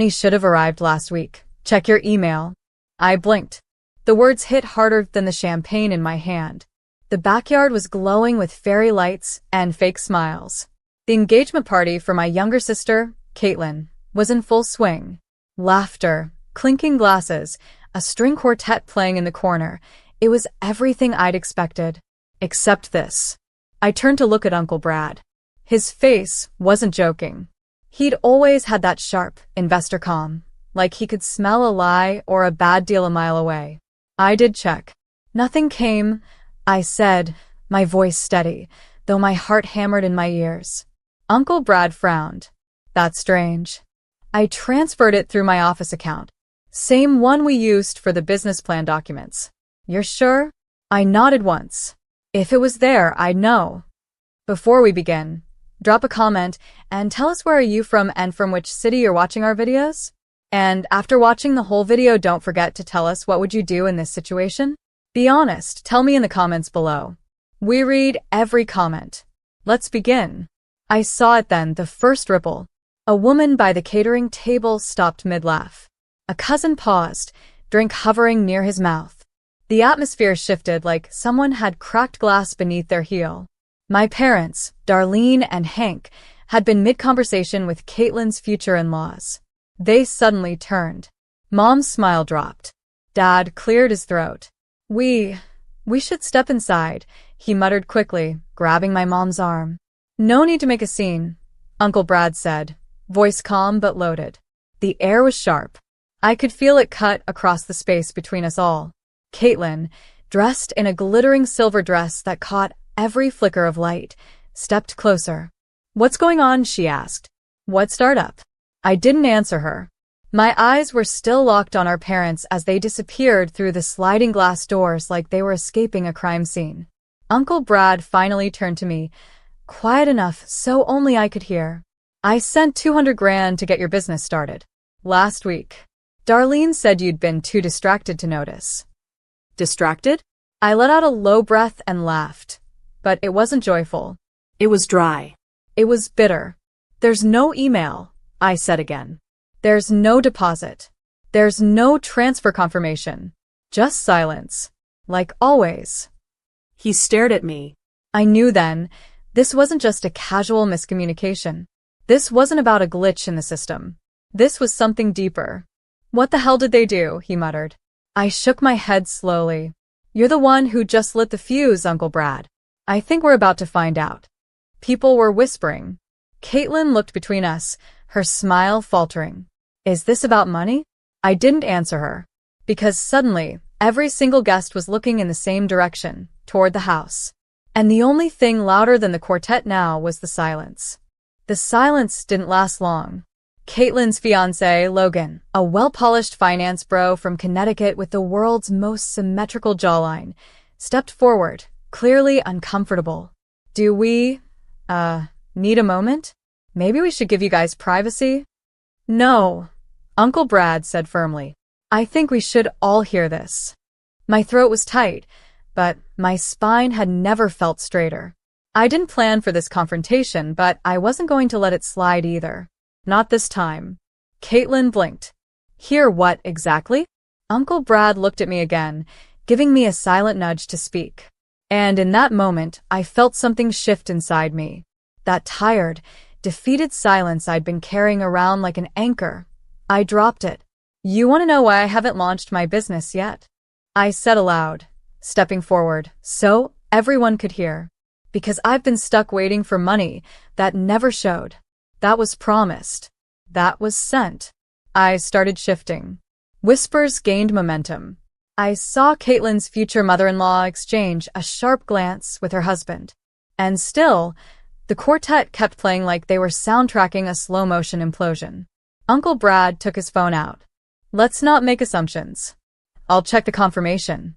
He should have arrived last week. Check your email. I blinked. The words hit harder than the champagne in my hand. The backyard was glowing with fairy lights and fake smiles. The engagement party for my younger sister, Caitlin, was in full swing. Laughter, clinking glasses, a string quartet playing in the corner. It was everything I'd expected. Except this. I turned to look at Uncle Brad. His face wasn't joking. He'd always had that sharp, investor calm, like he could smell a lie or a bad deal a mile away. I did check. Nothing came, I said, my voice steady, though my heart hammered in my ears. Uncle Brad frowned. That's strange. I transferred it through my office account. Same one we used for the business plan documents. You're sure? I nodded once. If it was there, I'd know. Before we begin, drop a comment and tell us where are you from and from which city you're watching our videos? And after watching the whole video, don't forget to tell us what would you do in this situation? Be honest, tell me in the comments below. We read every comment. Let's begin. I saw it then, the first ripple. A woman by the catering table stopped mid-laugh. A cousin paused, drink hovering near his mouth. The atmosphere shifted like someone had cracked glass beneath their heel. My parents, Darlene and Hank, had been mid-conversation with Caitlin's future in-laws. They suddenly turned. Mom's smile dropped. Dad cleared his throat. We should step inside, he muttered quickly, grabbing my mom's arm. No need to make a scene, Uncle Brad said, voice calm but loaded. The air was sharp. I could feel it cut across the space between us all. Caitlin, dressed in a glittering silver dress that caught every flicker of light, stepped closer. What's going on? She asked. What startup? I didn't answer her. My eyes were still locked on our parents as they disappeared through the sliding glass doors like they were escaping a crime scene. Uncle Brad finally turned to me, quiet enough so only I could hear. I sent 200 grand to get your business started. Last week. Darlene said you'd been too distracted to notice. Distracted? I let out a low breath and laughed. But it wasn't joyful. It was dry. It was bitter. There's no email, I said again. There's no deposit. There's no transfer confirmation. Just silence. Like always. He stared at me. I knew then, this wasn't just a casual miscommunication. This wasn't about a glitch in the system. This was something deeper. What the hell did they do? He muttered. I shook my head slowly. You're the one who just lit the fuse, Uncle Brad. I think we're about to find out. People were whispering. Caitlin looked between us, her smile faltering. Is this about money? I didn't answer her. Because suddenly, every single guest was looking in the same direction, toward the house. And the only thing louder than the quartet now was the silence. The silence didn't last long. Caitlin's fiancé, Logan, a well-polished finance bro from Connecticut with the world's most symmetrical jawline, stepped forward, clearly uncomfortable. Do we, need a moment? Maybe we should give you guys privacy? No, Uncle Brad said firmly. I think we should all hear this. My throat was tight, but my spine had never felt straighter. I didn't plan for this confrontation, but I wasn't going to let it slide either. Not this time. Caitlin blinked. Hear what exactly? Uncle Brad looked at me again, giving me a silent nudge to speak. And in that moment, I felt something shift inside me. That tired, defeated silence I'd been carrying around like an anchor. I dropped it. You want to know why I haven't launched my business yet? I said aloud, stepping forward, so everyone could hear. Because I've been stuck waiting for money that never showed. That was promised. That was sent. I started shifting. Whispers gained momentum. I saw Caitlin's future mother-in-law exchange a sharp glance with her husband. And still, the quartet kept playing like they were soundtracking a slow-motion implosion. Uncle Brad took his phone out. Let's not make assumptions. I'll check the confirmation.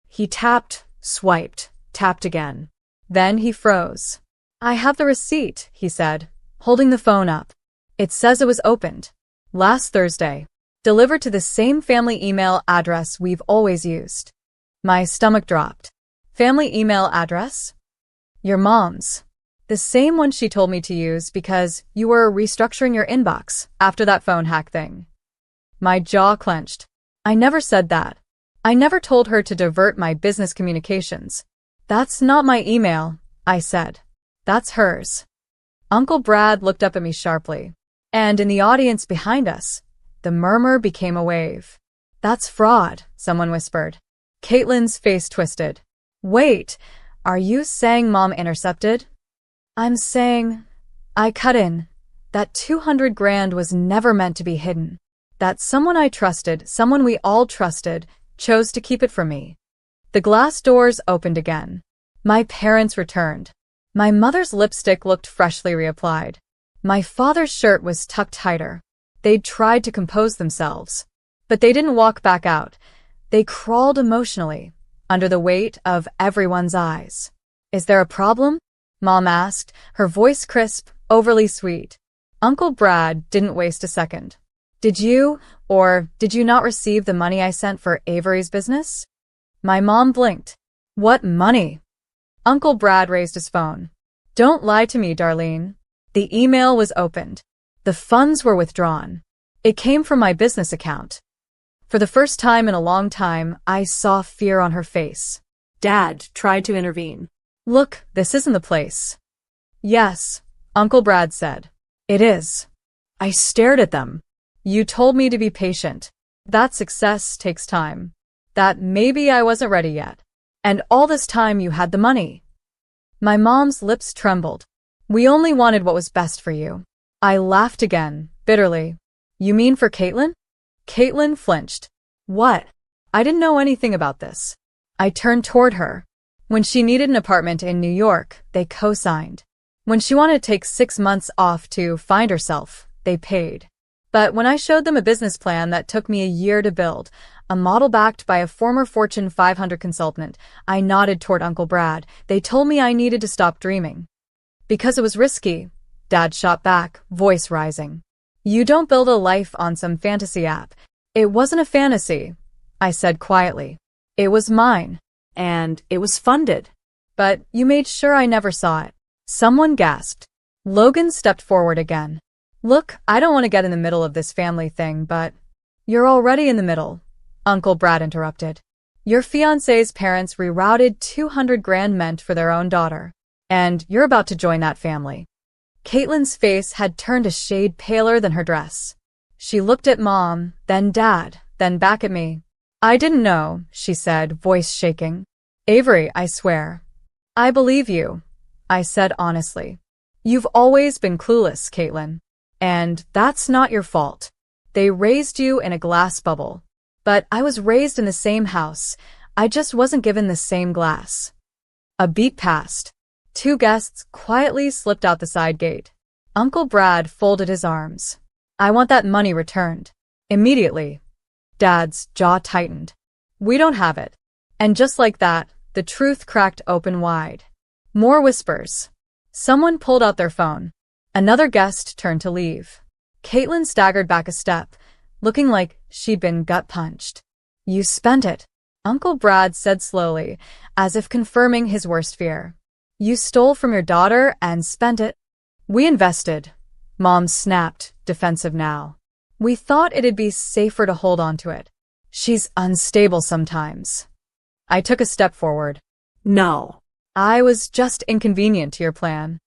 He tapped, swiped, tapped again. Then he froze. I have the receipt, he said, holding the phone up. It says it was opened. Last Thursday. Delivered to the same family email address we've always used. My stomach dropped. Family email address? Your mom's. The same one she told me to use because you were restructuring your inbox after that phone hack thing. My jaw clenched. I never said that. I never told her to divert my business communications. That's not my email, I said. That's hers. Uncle Brad looked up at me sharply. And in the audience behind us, the murmur became a wave. That's fraud, someone whispered. Caitlin's face twisted. Wait, are you saying Mom intercepted? I'm saying, I cut in. That 200 grand was never meant to be hidden. That someone I trusted, someone we all trusted, chose to keep it from me. The glass doors opened again. My parents returned. My mother's lipstick looked freshly reapplied. My father's shirt was tucked tighter. They'd tried to compose themselves. But they didn't walk back out. They crawled emotionally, under the weight of everyone's eyes. Is there a problem? Mom asked, her voice crisp, overly sweet. Uncle Brad didn't waste a second. Did you, or did you not receive the money I sent for Avery's business? My mom blinked. What money? Uncle Brad raised his phone. Don't lie to me, Darlene. The email was opened. The funds were withdrawn. It came from my business account. For the first time in a long time, I saw fear on her face. Dad tried to intervene. Look, this isn't the place. Yes, Uncle Brad said. It is. I stared at them. You told me to be patient. That success takes time. That maybe I wasn't ready yet. And all this time you had the money. My mom's lips trembled. We only wanted what was best for you. I laughed again, bitterly. You mean for Caitlin? Caitlin flinched. What? I didn't know anything about this. I turned toward her. When she needed an apartment in New York, they co-signed. When she wanted to take 6 months off to find herself, they paid. But when I showed them a business plan that took me a year to build, a model backed by a former Fortune 500 consultant, I nodded toward Uncle Brad. They told me I needed to stop dreaming. Because it was risky, Dad shot back, voice rising. You don't build a life on some fantasy app. It wasn't a fantasy, I said quietly. It was mine. And it was funded. But you made sure I never saw it. Someone gasped. Logan stepped forward again. Look, I don't want to get in the middle of this family thing, but you're already in the middle, Uncle Brad interrupted. Your fiancé's parents rerouted 200 grand meant for their own daughter, and you're about to join that family. Caitlin's face had turned a shade paler than her dress. She looked at Mom, then Dad, then back at me. I didn't know, she said, voice shaking. Avery, I swear. I believe you, I said honestly. You've always been clueless, Caitlin. And that's not your fault. They raised you in a glass bubble. But I was raised in the same house. I just wasn't given the same glass. A beat passed. 2 guests quietly slipped out the side gate. Uncle Brad folded his arms. I want that money returned. Immediately. Dad's jaw tightened. We don't have it. And just like that, the truth cracked open wide. More whispers. Someone pulled out their phone. Another guest turned to leave. Caitlin staggered back a step, looking like she'd been gut-punched. You spent it, Uncle Brad said slowly, as if confirming his worst fear. You stole from your daughter and spent it. We invested. Mom snapped, defensive now. We thought it'd be safer to hold on to it. She's unstable sometimes. I took a step forward. No. I was just inconvenient to your plan.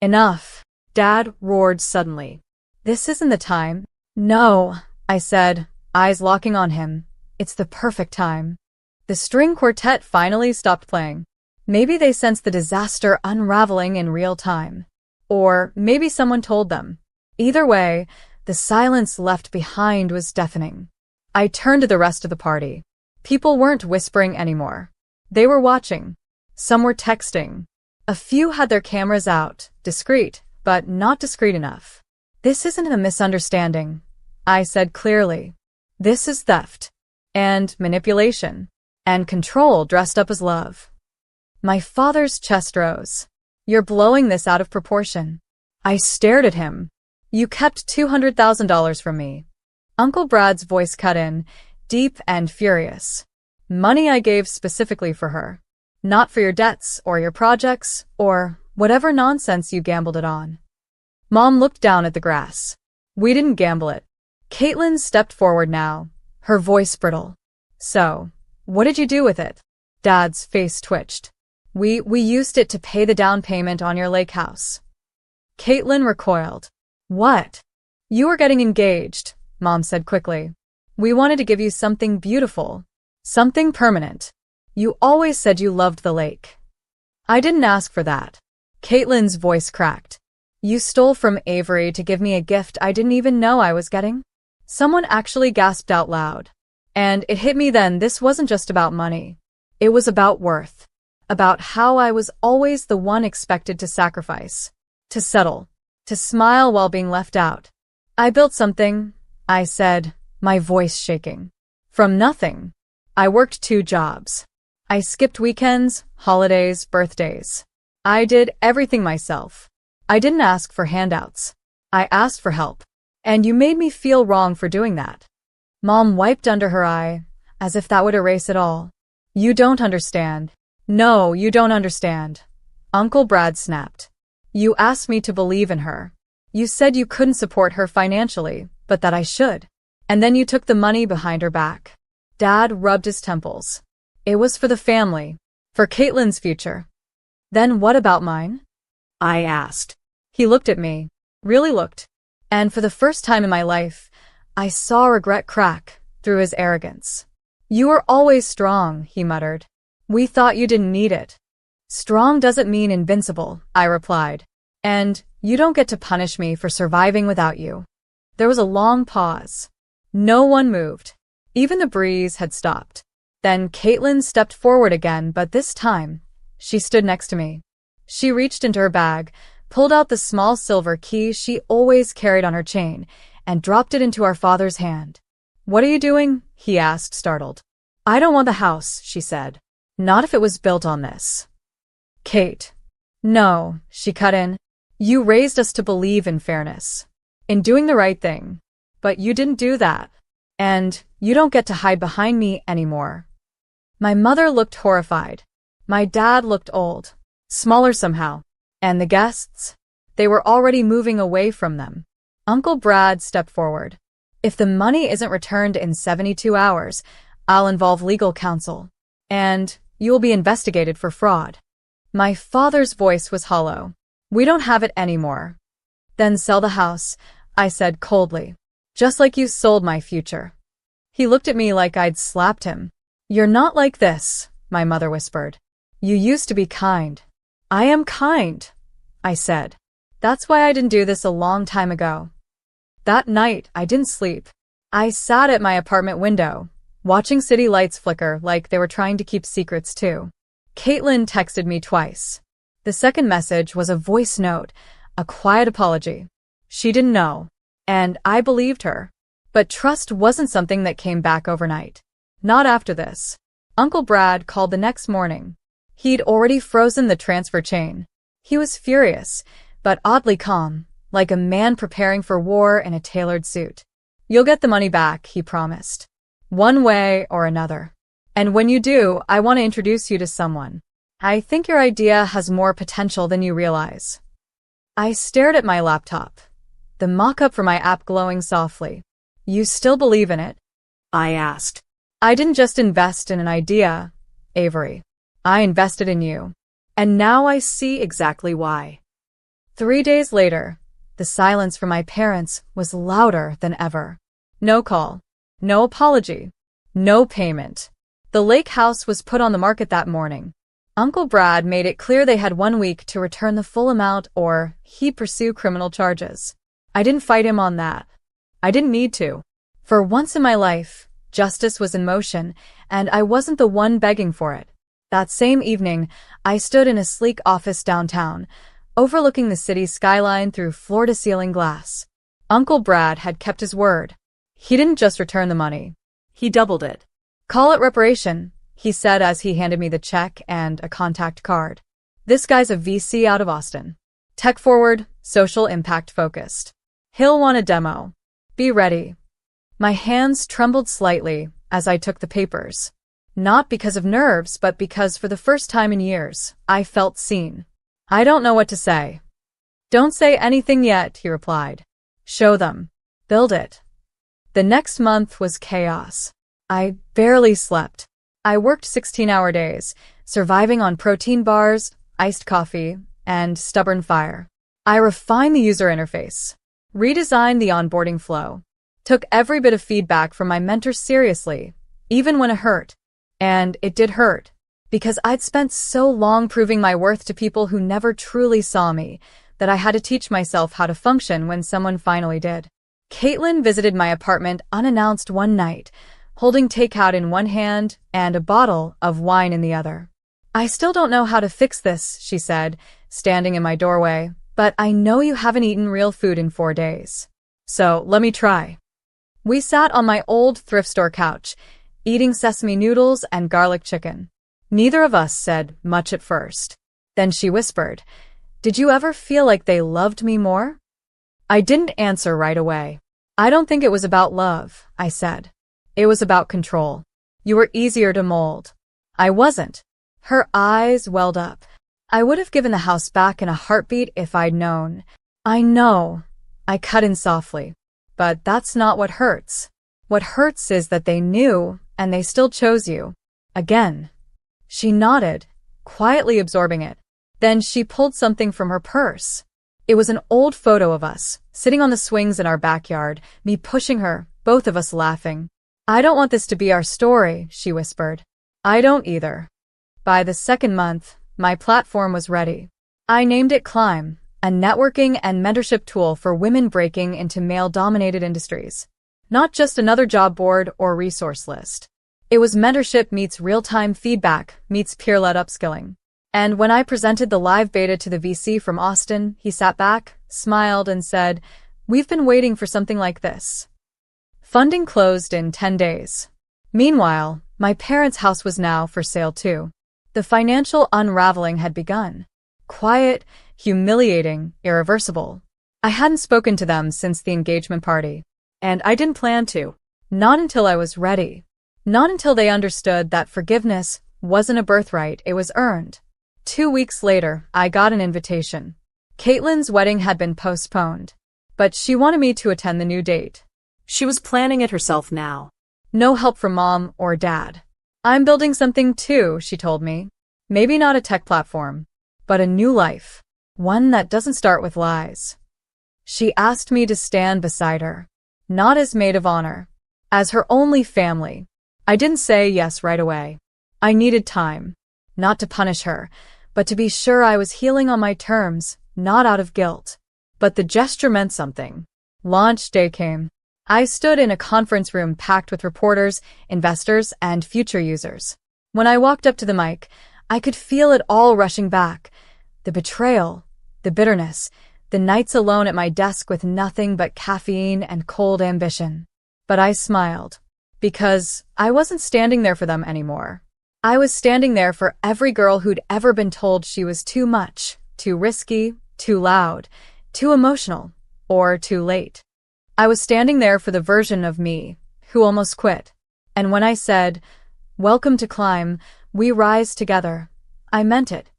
Enough. Dad roared suddenly. This isn't the time. No, I said, eyes locking on him. It's the perfect time. The string quartet finally stopped playing. Maybe they sensed the disaster unraveling in real time. Or maybe someone told them. Either way, the silence left behind was deafening. I turned to the rest of the party. People weren't whispering anymore. They were watching. Some were texting. A few had their cameras out, discreet, but not discreet enough. This isn't a misunderstanding, I said clearly. This is theft. And manipulation. And control dressed up as love. My father's chest rose. You're blowing this out of proportion. I stared at him. You kept $200,000 from me. Uncle Brad's voice cut in, deep and furious. Money I gave specifically for her. Not for your debts or your projects or whatever nonsense you gambled it on. Mom looked down at the grass. We didn't gamble it. Caitlin stepped forward now, her voice brittle. So, what did you do with it? Dad's face twitched. We used it to pay the down payment on your lake house. Caitlin recoiled. What? You were getting engaged, Mom said quickly. We wanted to give you something beautiful. Something permanent. You always said you loved the lake. I didn't ask for that. Caitlin's voice cracked. You stole from Avery to give me a gift I didn't even know I was getting? Someone actually gasped out loud. And it hit me then, this wasn't just about money. It was about worth. About how I was always the one expected to sacrifice. To settle. To smile while being left out. I built something, I said, my voice shaking. From nothing. I worked 2 jobs. I skipped weekends, holidays, birthdays. I did everything myself. I didn't ask for handouts. I asked for help. And you made me feel wrong for doing that. Mom wiped under her eye, as if that would erase it all. You don't understand. No, you don't understand. Uncle Brad snapped. You asked me to believe in her. You said you couldn't support her financially, but that I should. And then you took the money behind her back. Dad rubbed his temples. It was for the family. For Caitlin's future. Then what about mine? I asked. He looked at me. Really looked. And for the first time in my life, I saw regret crack through his arrogance. You were always strong, he muttered. We thought you didn't need it. Strong doesn't mean invincible, I replied. And you don't get to punish me for surviving without you. There was a long pause. No one moved. Even the breeze had stopped. Then Caitlin stepped forward again, but this time, she stood next to me. She reached into her bag, pulled out the small silver key she always carried on her chain, and dropped it into our father's hand. What are you doing? He asked, startled. I don't want the house, she said. Not if it was built on this. Kate. No, she cut in. You raised us to believe in fairness. In doing the right thing. But you didn't do that. And you don't get to hide behind me anymore. My mother looked horrified. My dad looked old. Smaller somehow. And the guests? They were already moving away from them. Uncle Brad stepped forward. If the money isn't returned in 72 hours, I'll involve legal counsel. And you'll be investigated for fraud. My father's voice was hollow. We don't have it anymore. Then sell the house, I said coldly. Just like you sold my future. He looked at me like I'd slapped him. You're not like this, my mother whispered. You used to be kind. I am kind, I said. That's why I didn't do this a long time ago. That night, I didn't sleep. I sat at my apartment window, watching city lights flicker like they were trying to keep secrets too. Caitlin texted me twice. The second message was a voice note, a quiet apology. She didn't know. And I believed her. But trust wasn't something that came back overnight. Not after this. Uncle Brad called the next morning. He'd already frozen the transfer chain. He was furious, but oddly calm, like a man preparing for war in a tailored suit. You'll get the money back, he promised. One way or another. And when you do, I want to introduce you to someone. I think your idea has more potential than you realize. I stared at my laptop, the mock-up for my app glowing softly. You still believe in it? I asked. I didn't just invest in an idea, Avery. I invested in you. And now I see exactly why. 3 days later, the silence from my parents was louder than ever. No call. No apology. No payment. The lake house was put on the market that morning. Uncle Brad made it clear they had 1 week to return the full amount or he'd pursue criminal charges. I didn't fight him on that. I didn't need to. For once in my life, justice was in motion, and I wasn't the one begging for it. That same evening, I stood in a sleek office downtown, overlooking the city's skyline through floor-to-ceiling glass. Uncle Brad had kept his word. He didn't just return the money. He doubled it. Call it reparation, he said as he handed me the check and a contact card. This guy's a VC out of Austin. Tech-forward, social impact focused. He'll want a demo. Be ready. My hands trembled slightly as I took the papers. Not because of nerves, but because for the first time in years, I felt seen. I don't know what to say. Don't say anything yet, he replied. Show them. Build it. The next month was chaos. I barely slept. I worked 16-hour days, surviving on protein bars, iced coffee, and stubborn fire. I refined the user interface, redesigned the onboarding flow, took every bit of feedback from my mentors seriously, even when it hurt. And it did hurt, because I'd spent so long proving my worth to people who never truly saw me that I had to teach myself how to function when someone finally did. Caitlin visited my apartment unannounced one night, holding takeout in one hand and a bottle of wine in the other. "I still don't know how to fix this," she said, standing in my doorway, "but I know you haven't eaten real food in 4 days. So let me try." We sat on my old thrift store couch, eating sesame noodles and garlic chicken. Neither of us said much at first. Then she whispered, "Did you ever feel like they loved me more?" I didn't answer right away. "I don't think it was about love," I said. "It was about control. You were easier to mold." I wasn't. Her eyes welled up. "I would have given the house back in a heartbeat if I'd known." "I know," I cut in softly. "But that's not what hurts. What hurts is that they knew, and they still chose you. Again." She nodded, quietly absorbing it. Then she pulled something from her purse. It was an old photo of us, sitting on the swings in our backyard, me pushing her, both of us laughing. "I don't want this to be our story," she whispered. "I don't either." By the second month, my platform was ready. I named it Climb, a networking and mentorship tool for women breaking into male-dominated industries. Not just another job board or resource list. It was mentorship meets real-time feedback meets peer-led upskilling. And when I presented the live beta to the VC from Austin, he sat back, smiled, and said, "We've been waiting for something like this." Funding closed in 10 days. Meanwhile, my parents' house was now for sale too. The financial unraveling had begun. Quiet, humiliating, irreversible. I hadn't spoken to them since the engagement party. And I didn't plan to. Not until I was ready. Not until they understood that forgiveness wasn't a birthright, it was earned. 2 weeks later, I got an invitation. Caitlin's wedding had been postponed, but she wanted me to attend the new date. She was planning it herself now. No help from mom or dad. "I'm building something too," she told me. "Maybe not a tech platform, but a new life. One that doesn't start with lies." She asked me to stand beside her, not as maid of honor, as her only family. I didn't say yes right away. I needed time, not to punish her, but to be sure I was healing on my terms, not out of guilt. But the gesture meant something. Launch day came. I stood in a conference room packed with reporters, investors, and future users. When I walked up to the mic, I could feel it all rushing back. The betrayal, the bitterness, the nights alone at my desk with nothing but caffeine and cold ambition. But I smiled, because I wasn't standing there for them anymore. I was standing there for every girl who'd ever been told she was too much, too risky, too loud, too emotional, or too late. I was standing there for the version of me who almost quit. And when I said, "Welcome to Climb, we rise together," I meant it.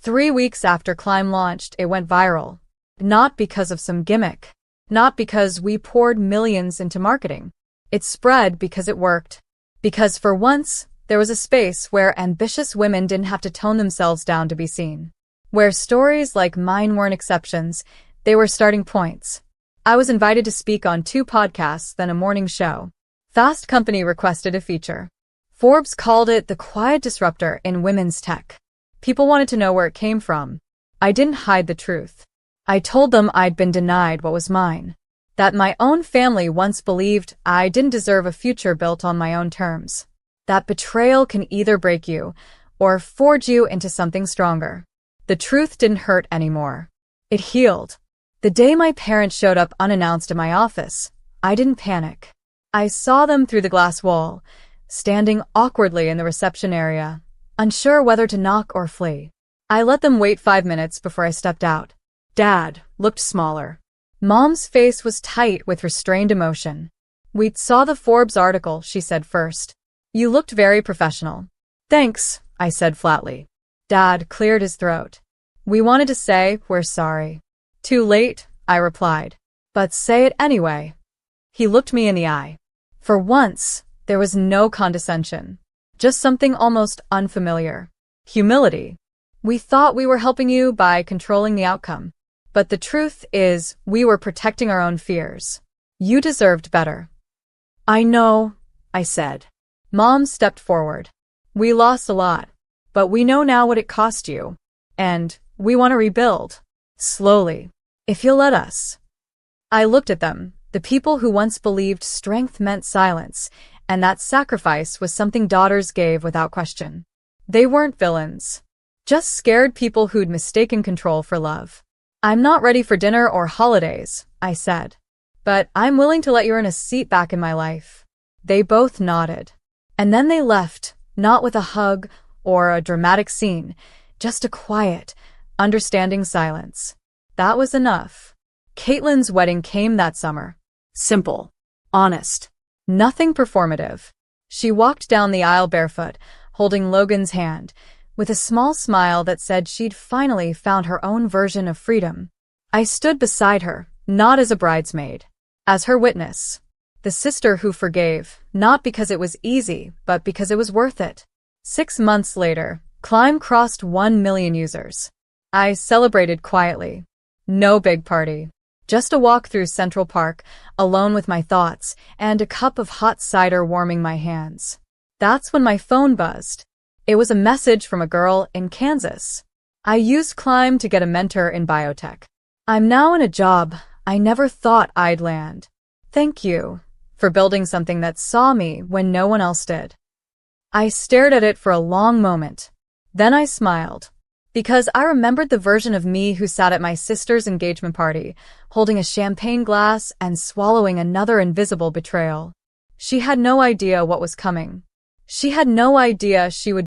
3 weeks after Climb launched, it went viral. Not because of some gimmick. Not because we poured millions into marketing. It spread because it worked. Because for once, there was a space where ambitious women didn't have to tone themselves down to be seen. Where stories like mine weren't exceptions, they were starting points. I was invited to speak on 2 podcasts, then a morning show. Fast Company requested a feature. Forbes called it the quiet disruptor in women's tech. People wanted to know where it came from. I didn't hide the truth. I told them I'd been denied what was mine. That my own family once believed I didn't deserve a future built on my own terms. That betrayal can either break you or forge you into something stronger. The truth didn't hurt anymore. It healed. The day my parents showed up unannounced at my office, I didn't panic. I saw them through the glass wall, standing awkwardly in the reception area, unsure whether to knock or flee. I let them wait 5 minutes before I stepped out. Dad looked smaller. Mom's face was tight with restrained emotion. "We saw the Forbes article," she said first. "You looked very professional." "Thanks," I said flatly. Dad cleared his throat. "We wanted to say we're sorry." "Too late," I replied. "But say it anyway." He looked me in the eye. For once, there was no condescension, just something almost unfamiliar. Humility. We thought we were helping you by controlling the outcome, but the truth is we were protecting our own fears. You deserved better. I know, I said. Mom stepped forward. We lost a lot, but we know now what it cost you, and we want to rebuild. Slowly, if you'll let us. I looked at them, the people who once believed strength meant silence, and that sacrifice was something daughters gave without question. They weren't villains, just scared people who'd mistaken control for love. I'm not ready for dinner or holidays, I said, but I'm willing to let you earn a seat back in my life. They both nodded. And then they left, not with a hug or a dramatic scene, just a quiet, understanding silence. That was enough. Caitlin's wedding came that summer. Simple. Honest. Nothing performative. She walked down the aisle barefoot, holding Logan's hand, with a small smile that said she'd finally found her own version of freedom. I stood beside her, not as a bridesmaid, as her witness. The sister who forgave, not because it was easy, but because it was worth it. 6 months later, Climb crossed 1 million users. I celebrated quietly. No big party. Just a walk through Central Park, alone with my thoughts, and a cup of hot cider warming my hands. That's when my phone buzzed. It was a message from a girl in Kansas. I used Climb to get a mentor in biotech. I'm now in a job I never thought I'd land. Thank you for building something that saw me when no one else did. I stared at it for a long moment. Then I smiled, because I remembered the version of me who sat at my sister's engagement party, holding a champagne glass and swallowing another invisible betrayal. She had no idea what was coming. She had no idea she would